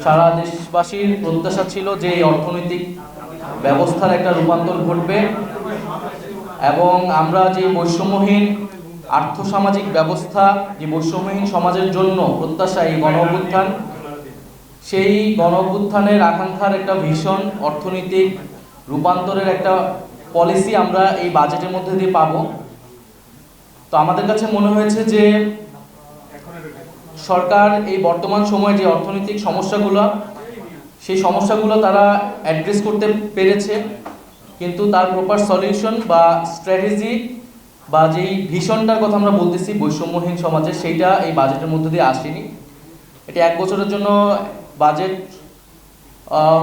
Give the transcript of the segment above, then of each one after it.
সারা দেশবাসীর প্রত্যাশা ছিল যে এই অর্থনৈতিক ব্যবস্থার একটা রূপান্তর ঘটবে এবং আমরা যে বৈষম্যহীন আর্থসামাজিক ব্যবস্থা, যে বৈষম্যহীন সমাজের জন্য প্রত্যাশা এই গণ অভ্যুত্থান, সেই গণ অভ্যুত্থানের আকাঙ্ক্ষার একটা ভীষণ অর্থনৈতিক রূপান্তরের একটা পলিসি আমরা এই বাজেটের মধ্যে দিয়ে পাবো। তো আমাদের কাছে মনে হয়েছে যে সরকার এই বর্তমান সময়ে যে অর্থনৈতিক সমস্যাগুলো, সেই সমস্যাগুলো তারা অ্যাড্রেস করতে পেরেছে, কিন্তু তার প্রপার সলিউশন বা স্ট্র্যাটেজি বা যেই ভিশনটার কথা আমরা বলতেছি বৈষম্যহীন সমাজে, সেইটা এই বাজেটের মধ্যে দিয়ে আসেনি। এটি 1 বছরের জন্য বাজেট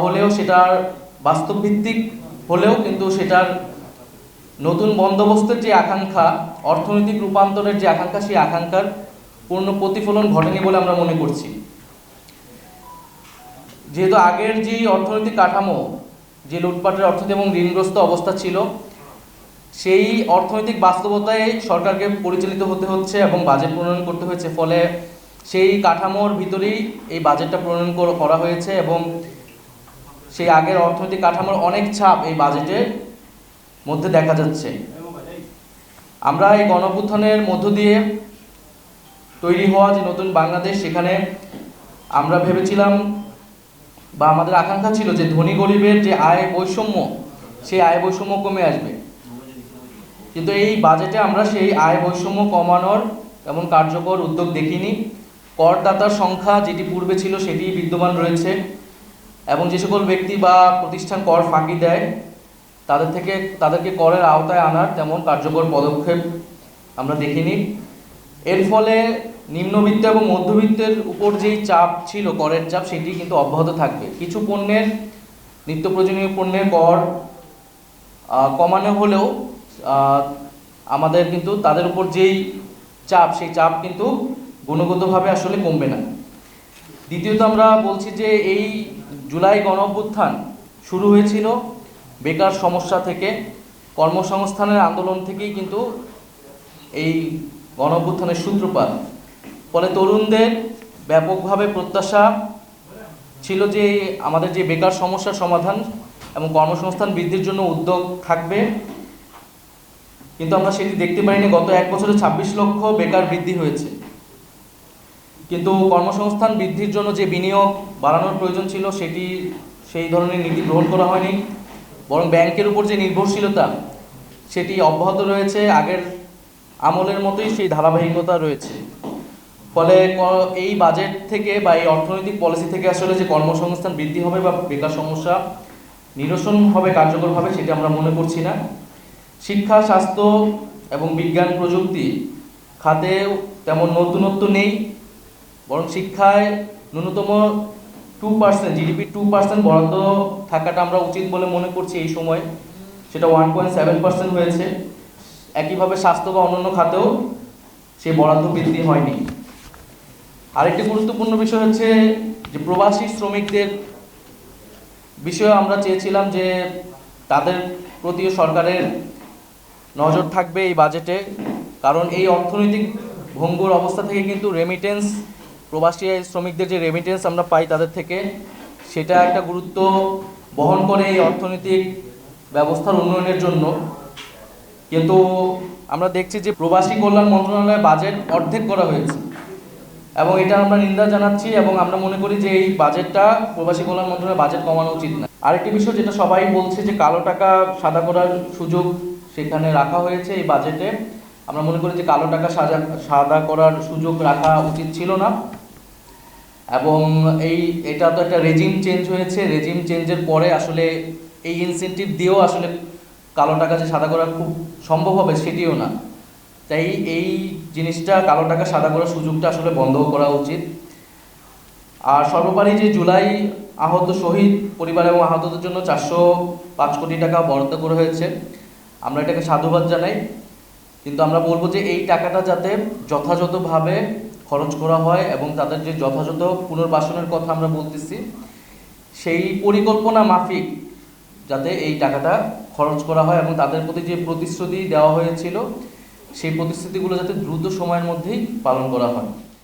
হলেও সেটার বাস্তবভিত্তিক হলেও কিন্তু সেটার নতুন বন্দোবস্তের যে আকাঙ্ক্ষা, অর্থনৈতিক রূপান্তরের যে আকাঙ্ক্ষা, সেই আকাঙ্ক্ষার পূর্ণ প্রতিফলন ঘটেনি বলে আমরা মনে করছি। যেহেতু আগের যে অর্থনৈতিক কাঠামো, যে লুটপাটের অর্থনীতি এবং ঋণগ্রস্ত অবস্থা ছিল, সেই অর্থনৈতিক বাস্তবতায় সরকারকে পরিচালিত হতে হচ্ছে এবং বাজেট প্রণয়ন করতে হয়েছে। ফলে সেই কাঠামোর ভিতরেই এই বাজেটটা প্রণয়ন করা হয়েছে এবং সেই আগের অর্থনৈতিক কাঠামোর অনেক ছাপ এই বাজেটের মধ্যে দেখা যাচ্ছে। আমরা এই গণঅভ্যুত্থানের মধ্য দিয়ে তৈরি হওয়া যে নতুন বাংলাদেশ, সেখানে আমরা ভেবেছিলাম বা আমাদের আকাঙ্ক্ষা ছিল যে ধনী গরিবের যে আয় বৈষম্য, সেই আয় বৈষম্য কমে আসবে। কিন্তু এই বাজেটে আমরা সেই আয় বৈষম্য কমানোর এমন কার্যকর উদ্যোগ দেখিনি। করদাতার সংখ্যা যেটি পূর্বে ছিল সেটি বিদ্যমান রয়েছে এবং যে সকল ব্যক্তি বা প্রতিষ্ঠান কর ফাঁকি দেয় তাদেরকে করের আওতায় আনার তেমন কার্যকর পদক্ষেপ আমরা দেখিনি। এর ফলে নিম্নবিত্ত এবং মধ্যবিত্তের উপর যেই চাপ ছিল, করের চাপ, সেটি কিন্তু অব্যাহত থাকবে। কিছু পণ্যের, নিত্য প্রয়োজনীয় পণ্যের কর কমানো হলেও আমাদের কিন্তু তাদের উপর যেই চাপ, সেই চাপ কিন্তু গুণগতভাবে আসলে কমবে না। দ্বিতীয়ত আমরা বলছি যে এই জুলাই গণঅভ্যুত্থান শুরু হয়েছিল বেকার সমস্যা থেকে, কর্মসংস্থানের আন্দোলন থেকেই কিন্তু এই গণঅভ্যুত্থানের সূত্রপাত। ফলে তরুণদের ব্যাপকভাবে প্রত্যাশা ছিল যে আমাদের যে বেকার সমস্যার সমাধান এবং কর্মসংস্থান বৃদ্ধির জন্য উদ্যোগ থাকবে, কিন্তু আমরা সেটি দেখতে পাইনি। গত 1 বছরে 26 লক্ষ বেকার বৃদ্ধি হয়েছে, কিন্তু কর্মসংস্থান বৃদ্ধির জন্য যে বিনিয়োগ বাড়ানোর প্রয়োজন ছিল সেটি সেই ধরনের নীতি গ্রহণ করা হয়নি, বরং ব্যাংকের উপর যে নির্ভরশীলতা সেটি অব্যাহত রয়েছে, আগের আমলের মতোই সেই ধারাবাহিকতা রয়েছে। ফলে এই বাজেট থেকে বা এই অর্থনৈতিক পলিসি থেকে আসলে যে কর্মসংস্থান বৃদ্ধি হবে বা বেকার সমস্যা নিরসন হবে কার্যকরভাবে, সেটি আমরা মনে করছি না। শিক্ষা, স্বাস্থ্য এবং বিজ্ঞান প্রযুক্তি খাতেও তেমন নতুনত্ব নেই, বরং শিক্ষায় ন্যূনতম 2%, জিডিপি 2% বরাদ্দ থাকাটা আমরা উচিত বলে মনে করছি এই সময়। সেটা 1.7% হয়েছে। একইভাবে স্বাস্থ্য বা অন্যান্য খাতেও সেই বরাদ্দ বৃদ্ধি হয়নি। আরেকটি গুরুত্বপূর্ণ বিষয় হচ্ছে যে প্রবাসী শ্রমিকদের বিষয়ে আমরা চেয়েছিলাম যে তাদের প্রতিও সরকারের নজর থাকবে এই বাজেটে, কারণ এই অর্থনৈতিক ভঙ্গুর অবস্থা থেকে কিন্তু রেমিটেন্স, প্রবাসী শ্রমিকদের যে রেমিটেন্স আমরা পাই তাদের থেকে, সেটা একটা গুরুত্ব বহন করে এই অর্থনৈতিক ব্যবস্থার উন্নয়নের জন্য। কিন্তু আমরা দেখছি যে প্রবাসী কল্যাণ মন্ত্রণালয়ের বাজেট অর্ধেক করা হয়েছে এবং এটা আমরা নিন্দা জানাচ্ছি এবং আমরা মনে করি যে এই বাজেটটা, প্রবাসী কল্যাণ মন্ত্রণালয়ের বাজেট কমানো উচিত না। আরেকটি বিষয় যেটা সবাই বলছে যে কালো টাকা সাদা করার সুযোগ সেখানে রাখা হয়েছে এই বাজেটে। আমরা মনে করি যে কালো টাকা সাদা করার সুযোগ রাখা উচিত ছিল না এবং এটা তো একটা রেজিম চেঞ্জ হয়েছে, রেজিম চেঞ্জের পরে আসলে এই ইনসেন্টিভ দিয়েও আসলে কালো টাকা যে সাদা করা খুব সম্ভব হবে সেটিও না। তাই এই জিনিসটা, কালো টাকা সাদা করার সুযোগটা আসলে বন্ধ করা উচিত। আর সর্বোপরি যে জুলাই আহত শহীদ পরিবার এবং আহতদের জন্য 405 কোটি টাকা বরাদ্দ করা হয়েছে, আমরা এটাকে সাধুবাদ জানাই, কিন্তু আমরা বলবো যে এই টাকাটা যাতে যথাযথভাবে খরচ করা হয় এবং তাদের যে যথাযথ পুনর্বাসনের কথা আমরা বলতেছি, সেই পরিকল্পনা মাফিক যাতে এই টাকাটা খরচ করা হয় এবং তাদের প্রতি যে প্রতিশ্রুতি দেওয়া হয়েছিল সেই প্রতিশ্রুতিগুলো যাতে দ্রুত সময়ের মধ্যেই পালন করা হয়।